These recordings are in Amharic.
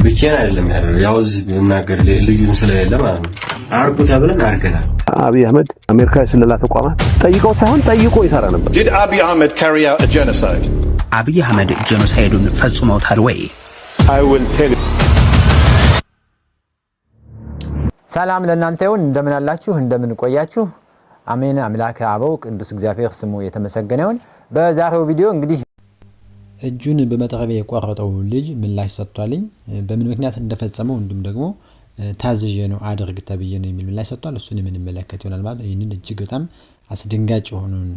ብቻዬን አይደለም ያለው ያው እዚህ እናገር ልጁን ስለሌለ ማለት ነው አርጉ ተብለን አርገናል። አብይ አህመድ አሜሪካ የስለላ ተቋማት ጠይቀው ሳይሆን ጠይቆ ይሰራ ነበር። Did Abiy Ahmed carry out a genocide? አብይ አህመድ ጄኖሳይዱን ፈጽመውታል ወይ? I will tell you. ሰላም ለእናንተ ይሁን። እንደምን አላችሁ? እንደምን ቆያችሁ? አሜን። አምላከ አበው ቅዱስ እግዚአብሔር ስሙ የተመሰገነ ይሁን። በዛሬው ቪዲዮ እንግዲህ እጁን በመጥረቢያ የቆረጠው ልጅ ምላሽ ሰጥቷልኝ በምን ምክንያት እንደፈጸመው እንዲሁም ደግሞ ታዝዤ ነው አድርግ ተብዬ ነው የሚል ምላሽ ሰጥቷል። እሱን የምንመለከት ይሆናል ማለት ነው። ይህንን እጅግ በጣም አስደንጋጭ የሆነውን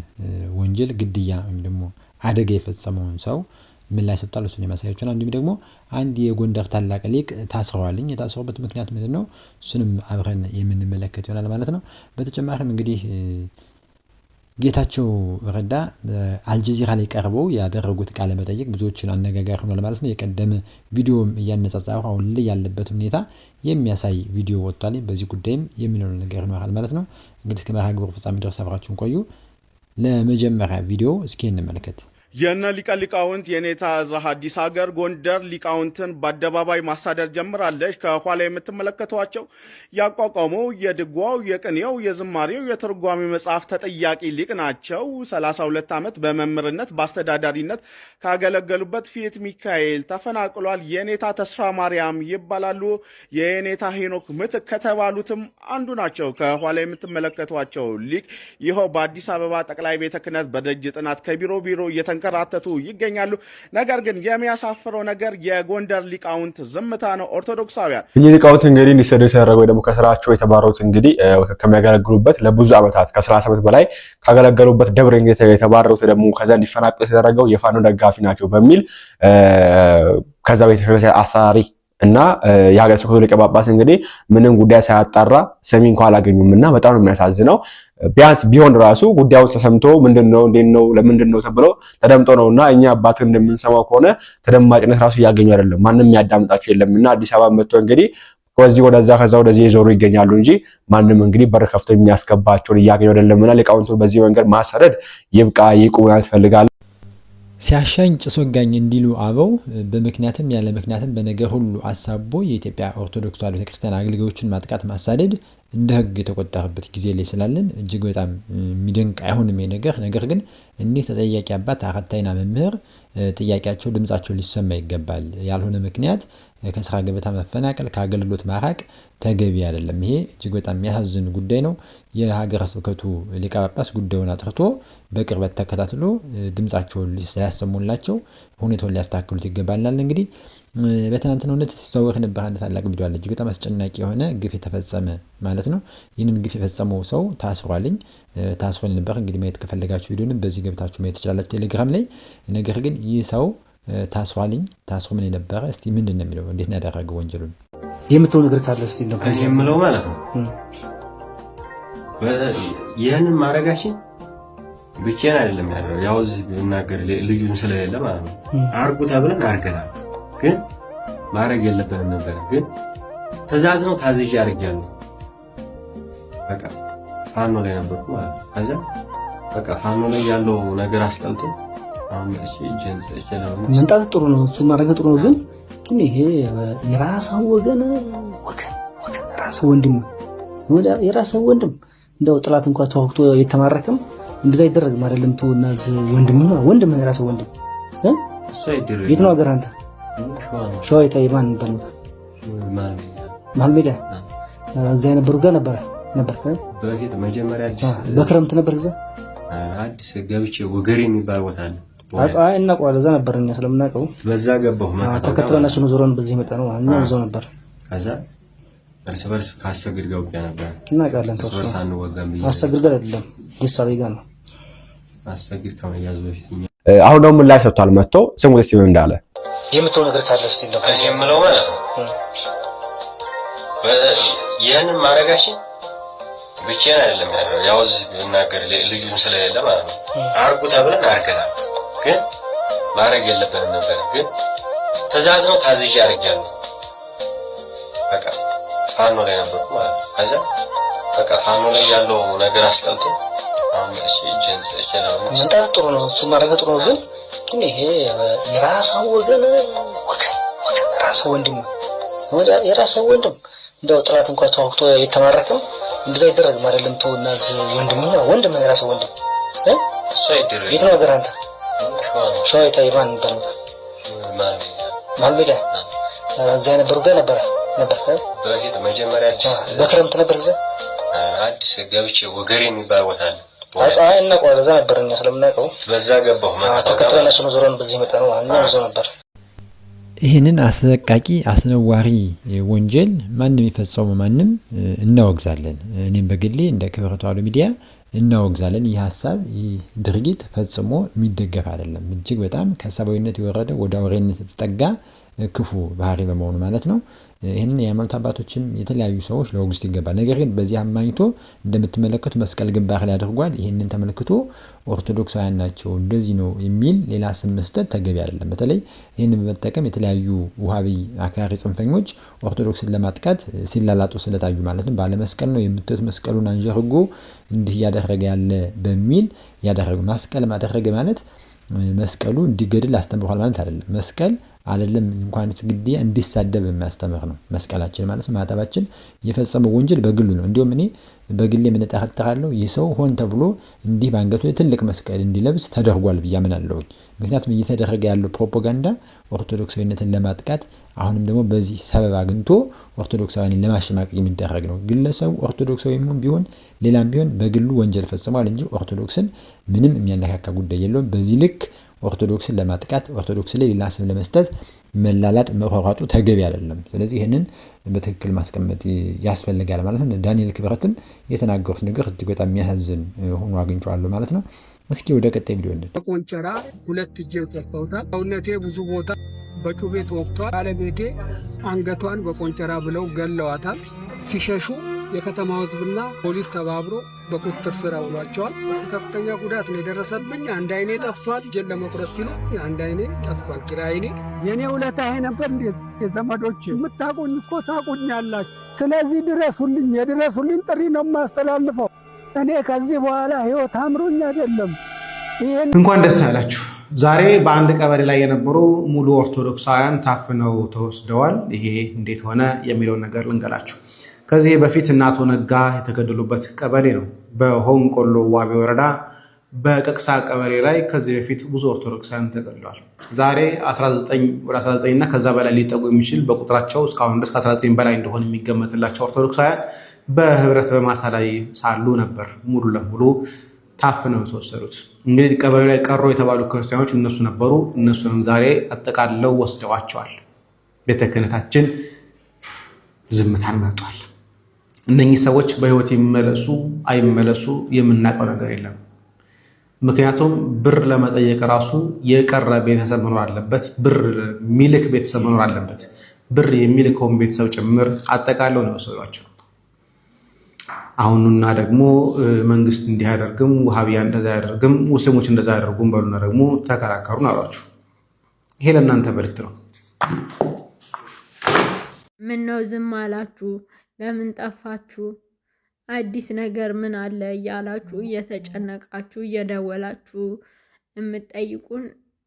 ወንጀል ግድያ ወይም ደግሞ አደጋ የፈጸመውን ሰው ምላሽ ሰጥቷል። እሱን የማሳያችሁ ነው። እንዲሁም ደግሞ አንድ የጎንደር ታላቅ ሊቅ ታስረዋልኝ። የታሰሩበት ምክንያት ምንድነው? እሱንም አብረን የምንመለከት ይሆናል ማለት ነው። በተጨማሪም እንግዲህ ጌታቸው ረዳ አልጀዚራ ላይ ቀርበው ያደረጉት ቃለ መጠይቅ ብዙዎችን አነጋጋሪ ሆኗል ማለት ነው። የቀደመ ቪዲዮም እያነጻጸሩ አሁን ላይ ያለበት ሁኔታ የሚያሳይ ቪዲዮ ወጥቷል። በዚህ ጉዳይም የሚለው ነገር ይኖራል ማለት ነው። እንግዲህ እስከ መርሃ ግብሩ ፍጻሜ ድረስ አብራችሁን ቆዩ። ለመጀመሪያ ቪዲዮ እስኪ እንመልከት። የነ ሊቃውንት የኔታ እዝራ ሐዲስ ሀገር ጎንደር ሊቃውንትን በአደባባይ ማሳደር ጀምራለች። ከኋላ የምትመለከቷቸው ያቋቋመው የድጓው የቅኔው የዝማሬው የትርጓሜ መጽሐፍ ተጠያቂ ሊቅ ናቸው። 32 ዓመት በመምህርነት በአስተዳዳሪነት ካገለገሉበት ፊት ሚካኤል ተፈናቅሏል። የኔታ ተስፋ ማርያም ይባላሉ። የኔታ ሄኖክ ምትክ ከተባሉትም አንዱ ናቸው። ከኋላ የምትመለከቷቸው ሊቅ ይኸው በአዲስ አበባ ጠቅላይ ቤተ ክህነት በደጅ ጥናት ከቢሮ እየተንከራተቱ ይገኛሉ። ነገር ግን የሚያሳፍረው ነገር የጎንደር ሊቃውንት ዝምታ ነው። ኦርቶዶክሳውያን እኚህ ሊቃውንት እንግዲህ እንዲሰደዱ የተደረገው ደግሞ ከስራቸው የተባረሩት እንግዲህ ከሚያገለግሉበት ለብዙ ዓመታት ከ30 ዓመት በላይ ካገለገሉበት ደብረ የተባረሩት ደግሞ ከዛ እንዲፈናቀሉ የተደረገው የፋኖ ደጋፊ ናቸው በሚል ከዛ ቤተክርስቲያን አሳሪ እና የሀገረ ስብከቱ ሊቀ ጳጳስ እንግዲህ ምንም ጉዳይ ሳያጣራ ሰሚ እንኳን አላገኙም እና በጣም ነው የሚያሳዝነው። ቢያንስ ቢሆን ራሱ ጉዳዩን ተሰምቶ ምንድነው እንዴነው ለምንድነው ተብሎ ተደምጦ ነውና እኛ አባት እንደምንሰማው ከሆነ ተደማጭነት ራሱ ያገኙ አይደለም። ማንንም ያዳምጣቸው የለምና አዲስ አበባ መጥቶ እንግዲህ ከዚህ ወደዛ ከዛ ወደዚህ ይዞሩ ይገኛሉ እንጂ ማንንም እንግዲህ በር ከፍቶ የሚያስገባቸው ያገኙ አይደለምና ሊቃውንቱ በዚህ መንገድ ማሰረድ ይብቃ ይቁም ያስፈልጋል። ሲያሻኝ ጭስ ወጋኝ እንዲሉ አበው በምክንያትም ያለ ምክንያትም በነገር ሁሉ አሳቦ የኢትዮጵያ ኦርቶዶክስ ተዋሕዶ ቤተክርስቲያን አገልጋዮችን ማጥቃት ማሳደድ እንደ ሕግ የተቆጠረበት ጊዜ ላይ ስላለን እጅግ በጣም የሚደንቅ አይሆንም ነገር። ነገር ግን እኒህ ተጠያቂ አባት አራታይና መምህር ጥያቄያቸው ድምጻቸው ሊሰማ ይገባል። ያልሆነ ምክንያት ከስራ ገበታ መፈናቀል ከአገልግሎት ማራቅ ተገቢ አይደለም። ይሄ እጅግ በጣም የሚያሳዝን ጉዳይ ነው። የሀገረ ስብከቱ ሊቀ ጳጳስ ጉዳዩን አጥርቶ በቅርበት ተከታትሎ ድምጻቸውን ሊያሰሙላቸው ሁኔታውን ሊያስተካክሉት ይገባልናል። እንግዲህ በትናንትናው ዕለት ሲተዋወቅ ነበር አንድ ታላቅ ቪዲዮ አለ። እጅግ በጣም አስጨናቂ የሆነ ግፍ የተፈጸመ ማለት ነው። ይህንን ግፍ የፈጸመው ሰው ታስሯልኝ ታስሮል ነበር። እንግዲህ ማየት ከፈለጋችሁ ቪዲዮንም በዚህ ገብታችሁ ማየት ትችላላችሁ ቴሌግራም ላይ። ነገር ግን ይህ ሰው ታስሯልኝ ታስሮ ምን የነበረ እስቲ ምንድነው የሚለው እንዴት ነው ያደረገው ወንጀሉን የምትው ነገር ካለ እስቲ ነው ከዚህ የምለው ማለት ነው። ይሄንን ማረጋችን ብቻዬን አይደለም ያለው ያው እዚህ እናገር ልጁን ስለሌለ ማለት ነው አርጉ ተብለን አርገናል። ግን ማረግ የለብንም ነበር። ግን ተዛዝ ነው ታዝዤ አርጋለሁ። በቃ ፋኖ ላይ ነበርኩ ማለት ነው። ከዛ በቃ ፋኖ ላይ ያለው ነገር አስጠልቶ አሁን መንጣት ጥሩ ነው፣ እሱ ማድረግ ጥሩ ነው። ግን ይሄ የራስህ ወገን ራስህ ወንድም ወንድም እንደው ጥላት እንኳን ተወክቶ የተማረከም እንደዛ ይደረግም አይደለም። ተውና ወንድም የራስህ ወንድም እሱ አይደረግ። የት ነው ሀገር አንተ? ሸዋ የማን ባልመጣ መሀል ሜዳ እዛ የነበሩ ጋር ነበር በፊት መጀመሪያ አዲስ በክረምት ነበር እዛ አዲስ ገብቼ ወገሬ የሚባል ቦታ አለ። አይ እናውቀዋለን። እዛ ነበር እኛ ስለምናውቀው በዛ ገባሁ። ተከትለናቸው ነው ዞረን በዚህ መጣ ነው እኛ እዛው ነበር። ከዛ እርስ በርስ ካሰግድ ጋር ወጣ ነበር። እናውቃለን። ተወሰነ ሳንወጋም አሰግድ ጋር አይደለም ደሳሌ ጋር ነው። አሰግድ ከመያዙ በፊት አሁን ደግሞ ምላሽ ሰጥቷል። መጥቶ ስሙ እስቲ ምን እንዳለ የምትው ነገር ካለ እስቲ ነው ከዚህ የምለው ማለት ነው። ይሄንን ማረጋችን ብቻዬን አይደለም ያለው ያው እዚህ እናገር ልጁን ስለሌለ ማለት ነው አርጉ ተብለን አርገናል። ግን ማረግ የለብንም ነበር። ግን ተዛዝ ነው ታዝዤ አርጋለሁ። በቃ ፋኖ ላይ ነበርኩ ማለት ነው። ከዛ በቃ ፋኖ ላይ ያለው ነገር አስጠልቶ አሁን መንጣት ጥሩ ነው፣ እሱ ማድረግ ጥሩ ነው። ግን ይሄ የራስህ ወገን ራስህ ወንድም የራስህ ወንድም እንደው ጥላት እንኳን ተዋክቶ የተማረከም እንደዛ ይደረግ አይደለም። ተውና ወንድም የራስህ ወንድም እሱ አይደረግ። የት ነው ሀገር አንተ? ሸዋ የታይማን ይባላል ማልሜዳ እዛ የነበሩ ጋር ነበር በፊት መጀመሪያ በክረምት ነበር እዛ አዲስ ገብቼ ወገሬ የሚባል ቦታ አለ። እና ቆለ እዛ ነበር እኛ ስለምናውቀው በዛ ገባሁ ማለት ነው። ተከትለናቸው ነው ዞረን በዚህ መጣ ነው እኛ እዛው ነበር። ይህንን አሰቃቂ አስነዋሪ ወንጀል ማንም ይፈጸሙ ማንም እናወግዛለን። እኔም በግሌ እንደ ክብረ ተዋሕዶ ሚዲያ እናወግዛለን። ይህ ሀሳብ ይህ ድርጊት ፈጽሞ የሚደገፍ አይደለም። እጅግ በጣም ከሰብአዊነት የወረደ ወደ አውሬነት የተጠጋ ክፉ ባህሪ በመሆኑ ማለት ነው። ይህንን የሃይማኖት አባቶችም የተለያዩ ሰዎች ለወግዙት ይገባል። ነገር ግን በዚህ አማኝቶ እንደምትመለከቱ መስቀል ግንባር ላይ አድርጓል። ይህንን ተመልክቶ ኦርቶዶክሳውያን ናቸው እንደዚህ ነው የሚል ሌላ ስም መስጠት ተገቢ አይደለም። በተለይ ይህንን በመጠቀም የተለያዩ ውሃቢ አክራሪ ጽንፈኞች ኦርቶዶክስን ለማጥቃት ሲላላጡ ስለታዩ ማለት ነው። ባለመስቀል ነው የምትት መስቀሉን አንጀርጎ እንዲህ ያደረገ ያለ በሚል ያደረገ ማስቀል ማደረገ ማለት መስቀሉ እንዲገድል አስተምሯል ማለት አይደለም። መስቀል አይደለም እንኳን ግድያ እንዲሳደብ የሚያስተምር ነው መስቀላችን ማለት ነው። ማዕተባችን የፈጸመው ወንጀል በግሉ ነው። እንዲሁም እኔ በግሌ ምን ተጠራጠራለሁ ይህ ሰው ሆን ተብሎ እንዲህ ባንገቱ ትልቅ መስቀል እንዲለብስ ተደርጓል ብዬ አምናለሁ። ምክንያቱም እየተደረገ ያለው ፕሮፓጋንዳ ኦርቶዶክሳዊነትን ለማጥቃት አሁንም ደግሞ በዚህ ሰበብ አግኝቶ ኦርቶዶክሳውያንን ለማሸማቀቅ የሚደረግ ነው። ግለሰቡ ኦርቶዶክሳዊም ቢሆን ሌላም ቢሆን በግሉ ወንጀል ፈጽሟል እንጂ ኦርቶዶክስን ምንም የሚያነካካ ጉዳይ የለውም። በዚህ ልክ ኦርቶዶክስን ለማጥቃት ኦርቶዶክስ ላይ ሌላ ስም ለመስጠት መላላጥ መሯሯጡ ተገቢ አይደለም። ስለዚህ ይህንን በትክክል ማስቀመጥ ያስፈልጋል ማለት ነው። ዳንኤል ክብረትም የተናገሩት ነገር እጅግ በጣም የሚያሳዝን ሆኖ አግኝቼዋለሁ ማለት ነው። እስኪ ወደ ቀጣይ ቪዲዮ እንደ ቆንጨራ 2 እጄ ተፈውታ ሰውነቴ ብዙ ቦታ በጩቤ ተወቅቷል። ባለቤቴ አንገቷን በቆንጨራ ብለው ገለዋታል። ሲሸሹ የከተማ ህዝብና ፖሊስ ተባብሮ በቁጥጥር ስር አውሏቸዋል። ከፍተኛ ጉዳት ነው የደረሰብኝ። አንድ አይኔ ጠፍቷል። እጄን ለመቁረጥ ሲሉ አንድ አይኔ ጠፍቷል። ግራ አይኔ የኔ ውለታ ይሄ ነበር። እንዴት የዘመዶች የምታቁኝ እኮ ታቁኛላችሁ። ስለዚህ ድረሱልኝ፣ የድረሱልኝ ጥሪ ነው የማስተላልፈው። እኔ ከዚህ በኋላ ህይወት አምሮኝ አይደለም። ይሄን እንኳን ደስ ያላችሁ። ዛሬ በአንድ ቀበሌ ላይ የነበሩ ሙሉ ኦርቶዶክሳውያን ታፍነው ተወስደዋል። ይሄ እንዴት ሆነ የሚለውን ነገር ልንገላችሁ። ከዚህ በፊት እነ አቶ ነጋ የተገደሉበት ቀበሌ ነው። በሆንቆሎ ዋቢ ወረዳ በቀቅሳ ቀበሌ ላይ ከዚህ በፊት ብዙ ኦርቶዶክሳውያን ተገድለዋል። ዛሬ 19 እና ከዛ በላይ ሊጠጉ የሚችል በቁጥራቸው እስካሁን ድረስ ከ19 በላይ እንደሆነ የሚገመትላቸው ኦርቶዶክሳውያን በህብረት በማሳ ላይ ሳሉ ነበር ሙሉ ለሙሉ ታፍነው የተወሰዱት። እንግዲህ ቀበሌ ላይ ቀሩ የተባሉ ክርስቲያኖች እነሱ ነበሩ። እነሱንም ዛሬ አጠቃለው ወስደዋቸዋል። ቤተ ክህነታችን ዝምታን መርጧል። እነኚህ ሰዎች በህይወት ይመለሱ አይመለሱ የምናውቀው ነገር የለም። ምክንያቱም ብር ለመጠየቅ ራሱ የቀረ ቤተሰብ መኖር አለበት። ብር የሚልክ ቤተሰብ መኖር አለበት። ብር የሚልከውን ቤተሰብ ጭምር አጠቃለው ነው የወሰዷቸው። አሁንና ደግሞ መንግስት እንዲህ አያደርግም፣ ውሃቢያ እንደዛ አያደርግም፣ ሙስሊሞች እንደዛ አያደርጉም በሉና ደግሞ ተከራከሩን አሏችሁ። ይሄ ለእናንተ መልእክት ነው። ምን ነው ዝም አላችሁ? ለምን ጠፋችሁ? አዲስ ነገር ምን አለ እያላችሁ እየተጨነቃችሁ እየደወላችሁ የምትጠይቁን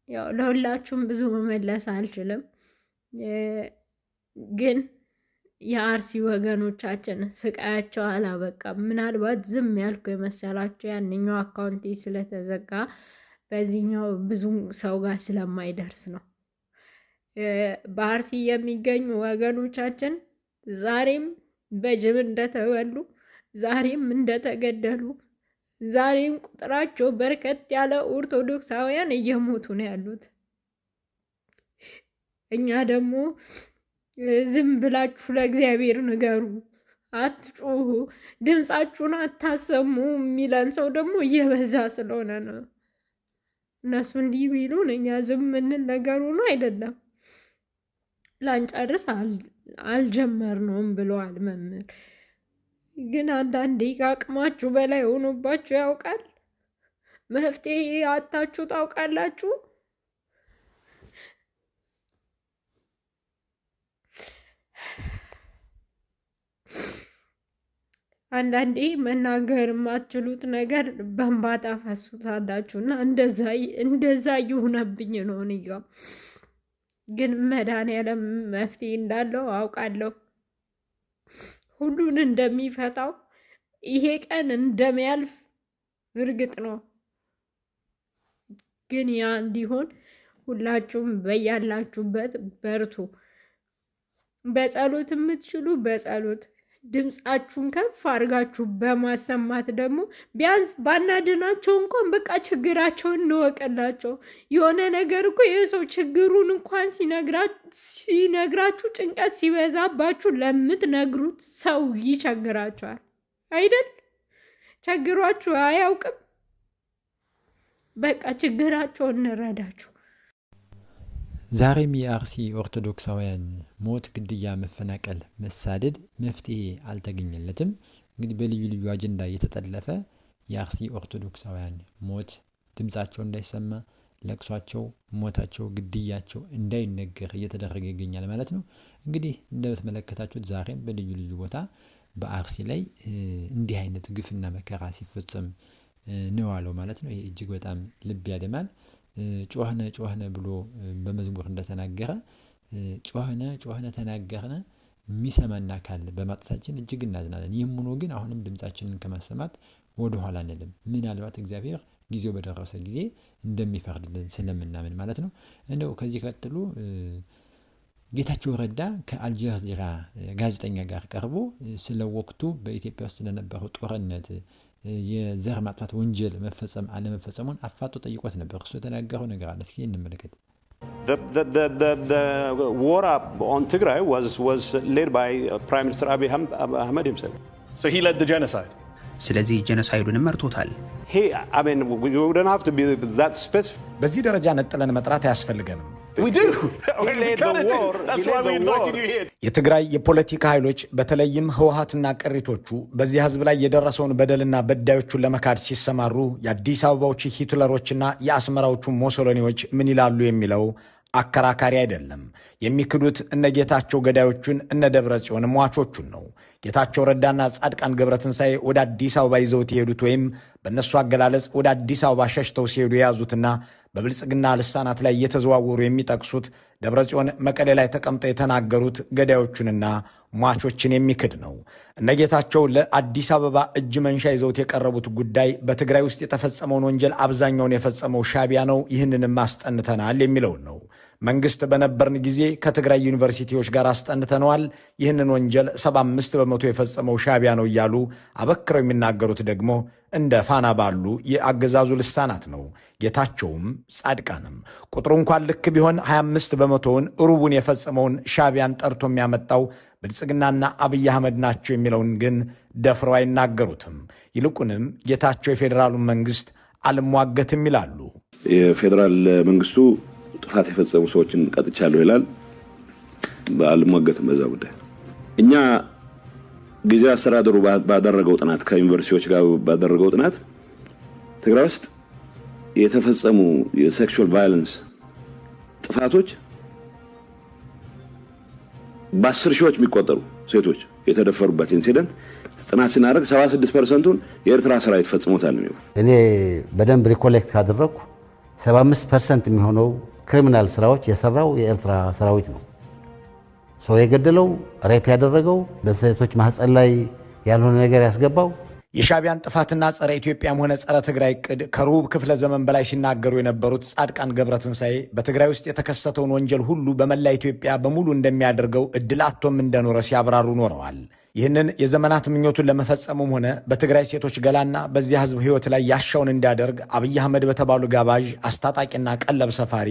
ያው ለሁላችሁም ብዙ መመለስ አልችልም፣ ግን የአርሲ ወገኖቻችን ስቃያቸው አላበቃም። ምናልባት ዝም ያልኩ የመሰላቸው ያንኛው አካውንቴ ስለተዘጋ በዚህኛው ብዙ ሰው ጋር ስለማይደርስ ነው። በአርሲ የሚገኙ ወገኖቻችን ዛሬም በጅብ እንደተበሉ፣ ዛሬም እንደተገደሉ፣ ዛሬም ቁጥራቸው በርከት ያለ ኦርቶዶክሳውያን እየሞቱ ነው ያሉት። እኛ ደግሞ ዝም ብላችሁ ለእግዚአብሔር ንገሩ፣ አትጩሁ፣ ድምፃችሁን አታሰሙ የሚለን ሰው ደግሞ እየበዛ ስለሆነ ነው። እነሱ እንዲህ ቢሉን እኛ ዝም ምንል ነገሩ ነው አይደለም። ላንጨርስ አልጀመርነውም ብለዋል መምህር። ግን አንዳንዴ ከአቅማችሁ በላይ ሆኖባችሁ ያውቃል። መፍትሄ አታችሁ ታውቃላችሁ። አንዳንዴ መናገር የማትችሉት ነገር በእንባ ታፈሱታላችሁና እንደዛ እየሆነብኝ ነው እኔ ጋ። ግን መድኃኒዓለም መፍትሄ እንዳለው አውቃለሁ። ሁሉን እንደሚፈታው ይሄ ቀን እንደሚያልፍ እርግጥ ነው። ግን ያ እንዲሆን ሁላችሁም በያላችሁበት በርቱ። በጸሎት የምትችሉ በጸሎት ድምፃችሁን ከፍ አድርጋችሁ በማሰማት ደግሞ ቢያንስ ባናድናቸው እንኳን በቃ ችግራቸውን እንወቅላቸው። የሆነ ነገር እኮ የሰው ችግሩን እንኳን ሲነግራችሁ ጭንቀት ሲበዛባችሁ ለምትነግሩት ሰው ይቸግራቸዋል አይደል? ቸግሯችሁ አያውቅም? በቃ ችግራቸውን እንረዳችሁ። ዛሬም የአርሲ ኦርቶዶክሳውያን ሞት፣ ግድያ፣ መፈናቀል፣ መሳደድ መፍትሄ አልተገኘለትም። እንግዲህ በልዩ ልዩ አጀንዳ እየተጠለፈ የአርሲ ኦርቶዶክሳውያን ሞት ድምጻቸው እንዳይሰማ፣ ለቅሷቸው፣ ሞታቸው፣ ግድያቸው እንዳይነገር እየተደረገ ይገኛል ማለት ነው። እንግዲህ እንደተመለከታችሁት ዛሬም በልዩ ልዩ ቦታ በአርሲ ላይ እንዲህ አይነት ግፍና መከራ ሲፈጸም ነው ያለው ማለት ነው። ይሄ እጅግ በጣም ልብ ያደማል። ጮህነ ብሎ በመዝሙር እንደተናገረ ጮህነ ተናገርነ የሚሰማን አካል በማጣታችን እጅግ እናዝናለን። ይህም ሆኖ ግን አሁንም ድምጻችንን ከማሰማት ወደ ኋላ አንልም። ምናልባት እግዚአብሔር ጊዜው በደረሰ ጊዜ እንደሚፈርድልን ስለምናምን ማለት ነው። እንደው ከዚህ ቀጥሎ ጌታቸው ረዳ ከአልጀዚራ ጋዜጠኛ ጋር ቀርቦ ስለ ወቅቱ በኢትዮጵያ ውስጥ ስለነበረው ጦርነት የዘር ማጥፋት ወንጀል መፈጸም አለመፈጸሙን አፋጦ ጠይቆት ነበር። እሱ የተናገረው ነገር አለ። እስኪ እንመለከት። The war on Tigray was led by Prime Minister Abiy Ahmed himself. So he led the genocide. ስለዚህ ጄኖሳይዱንም መርቶታል። I mean, we don't have to be that specific. በዚህ ደረጃ ነጥለን መጥራት አያስፈልገንም። We do. He led the war. That's why we invited you here. የትግራይ የፖለቲካ ኃይሎች በተለይም ህወሓትና ቅሪቶቹ በዚህ ህዝብ ላይ የደረሰውን በደልና በዳዮቹን ለመካድ ሲሰማሩ የአዲስ አበባዎቹ ሂትለሮችና የአስመራዎቹ ሞሶሎኒዎች ምን ይላሉ የሚለው አከራካሪ አይደለም። የሚክዱት እነ ጌታቸው ገዳዮቹን እነ ደብረ ጽዮን ሟቾቹን ነው። ጌታቸው ረዳና ጻድቃን ገብረትንሳኤ ወደ አዲስ አበባ ይዘውት የሄዱት ወይም በእነሱ አገላለጽ ወደ አዲስ አበባ ሸሽተው ሲሄዱ የያዙትና በብልጽግና ልሳናት ላይ እየተዘዋወሩ የሚጠቅሱት ደብረ ጽዮን መቀሌ ላይ ተቀምጠው የተናገሩት ገዳዮቹንና ሟቾችን የሚክድ ነው። እነ ጌታቸው ለአዲስ አበባ እጅ መንሻ ይዘውት የቀረቡት ጉዳይ በትግራይ ውስጥ የተፈጸመውን ወንጀል አብዛኛውን የፈጸመው ሻቢያ ነው፣ ይህንንም አስጠንተናል የሚለውን ነው። መንግስት በነበርን ጊዜ ከትግራይ ዩኒቨርሲቲዎች ጋር አስጠንተነዋል፣ ይህንን ወንጀል 75 በመቶ የፈጸመው ሻቢያ ነው እያሉ አበክረው የሚናገሩት ደግሞ እንደ ፋና ባሉ የአገዛዙ ልሳናት ነው። ጌታቸውም ጻድቃንም ቁጥሩ እንኳን ልክ ቢሆን 25 በመቶውን ሩቡን የፈጸመውን ሻቢያን ጠርቶ የሚያመጣው ብልጽግናና አብይ አህመድ ናቸው የሚለውን ግን ደፍረው አይናገሩትም። ይልቁንም ጌታቸው የፌዴራሉ መንግስት አልሟገትም ይላሉ። የፌዴራል መንግስቱ ጥፋት የፈጸሙ ሰዎችን ቀጥቻለሁ ይላል። አልሟገትም በዛ ጉዳይ። እኛ ጊዜ አስተዳደሩ ባደረገው ጥናት ከዩኒቨርሲቲዎች ጋር ባደረገው ጥናት ትግራይ ውስጥ የተፈጸሙ የሴክሹዋል ቫዮለንስ ጥፋቶች በ10 ሺዎች የሚቆጠሩ ሴቶች የተደፈሩበት ኢንሲደንት ጥናት ስናደርግ 76%ን የኤርትራ ሰራዊት ፈጽሞታል ነው። እኔ በደንብ ሪኮሌክት ካደረኩ 75% የሚሆነው ክሪሚናል ስራዎች የሰራው የኤርትራ ሰራዊት ነው። ሰው የገደለው፣ ሬፕ ያደረገው፣ በሴቶች ማህፀን ላይ ያልሆነ ነገር ያስገባው የሻቢያን ጥፋትና ጸረ ኢትዮጵያም ሆነ ጸረ ትግራይ ቅድ ከሩብ ክፍለ ዘመን በላይ ሲናገሩ የነበሩት ጻድቃን ገብረትንሳኤ በትግራይ ውስጥ የተከሰተውን ወንጀል ሁሉ በመላ ኢትዮጵያ በሙሉ እንደሚያደርገው እድል አጥቶም እንደኖረ ሲያብራሩ ኖረዋል። ይህንን የዘመናት ምኞቱን ለመፈጸሙም ሆነ በትግራይ ሴቶች ገላና በዚያ ህዝብ ህይወት ላይ ያሻውን እንዲያደርግ አብይ አህመድ በተባሉ ጋባዥ አስታጣቂና ቀለብ ሰፋሪ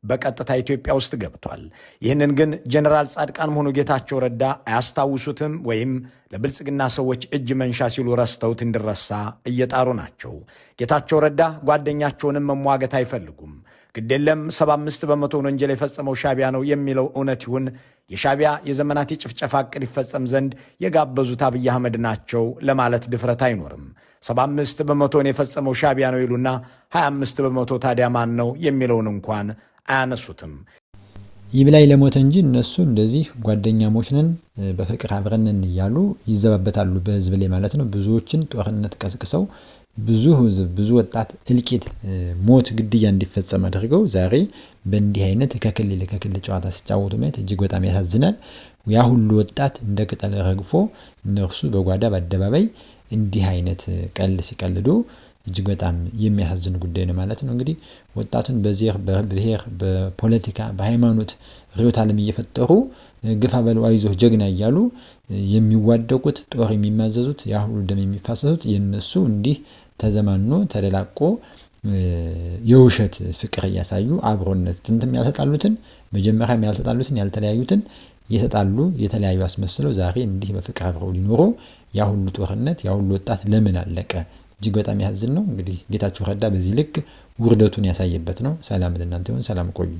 በቀጥታ ኢትዮጵያ ውስጥ ገብቷል። ይህንን ግን ጀነራል ጻድቃን መሆኑ ጌታቸው ረዳ አያስታውሱትም ወይም ለብልጽግና ሰዎች እጅ መንሻ ሲሉ ረስተውት እንዲረሳ እየጣሩ ናቸው። ጌታቸው ረዳ ጓደኛቸውንም መሟገት አይፈልጉም። ግዴለም 75 በመቶውን ወንጀል የፈጸመው ሻቢያ ነው የሚለው እውነት ይሁን የሻቢያ የዘመናት የጭፍጨፋ ዕቅድ ይፈጸም ዘንድ የጋበዙት አብይ አህመድ ናቸው ለማለት ድፍረት አይኖርም። 75 በመቶውን የፈጸመው ሻቢያ ነው ይሉና 25 በመቶ ታዲያ ማን ነው የሚለውን እንኳን አያነሱትም። ይብላይ ለሞተ እንጂ እነሱ እንደዚህ ጓደኛሞች ነን በፍቅር አብረንን እያሉ ይዘባበታሉ በህዝብ ላይ ማለት ነው። ብዙዎችን ጦርነት ቀስቅሰው ብዙ ህዝብ ብዙ ወጣት እልቂት፣ ሞት፣ ግድያ እንዲፈጸም አድርገው ዛሬ በእንዲህ አይነት ከክልል ጨዋታ ሲጫወቱ ማየት እጅግ በጣም ያሳዝናል። ያ ሁሉ ወጣት እንደ ቅጠል ረግፎ እነርሱ በጓዳ በአደባባይ እንዲህ አይነት ቀልድ ሲቀልዱ እጅግ በጣም የሚያሳዝን ጉዳይ ነው ማለት ነው። እንግዲህ ወጣቱን በዘር በብሔር በፖለቲካ በሃይማኖት ርዕዮተ ዓለም እየፈጠሩ ግፋ በለው አይዞህ ጀግና እያሉ የሚዋደቁት ጦር የሚማዘዙት ያ ሁሉ ደም የሚፋሰሱት የነሱ እንዲህ ተዘማኖ ተደላቆ የውሸት ፍቅር እያሳዩ አብሮነት ጥንትም ያልተጣሉትን መጀመሪያም ያልተጣሉትን ያልተለያዩትን የተጣሉ የተለያዩ አስመስለው ዛሬ እንዲህ በፍቅር አብረው ሊኖሩ ያ ሁሉ ጦርነት ያ ሁሉ ወጣት ለምን አለቀ? እጅግ በጣም ያዝን ነው። እንግዲህ ጌታቸው ረዳ በዚህ ልክ ውርደቱን ያሳየበት ነው። ሰላም ለእናንተ ይሁን። ሰላም ቆዩ።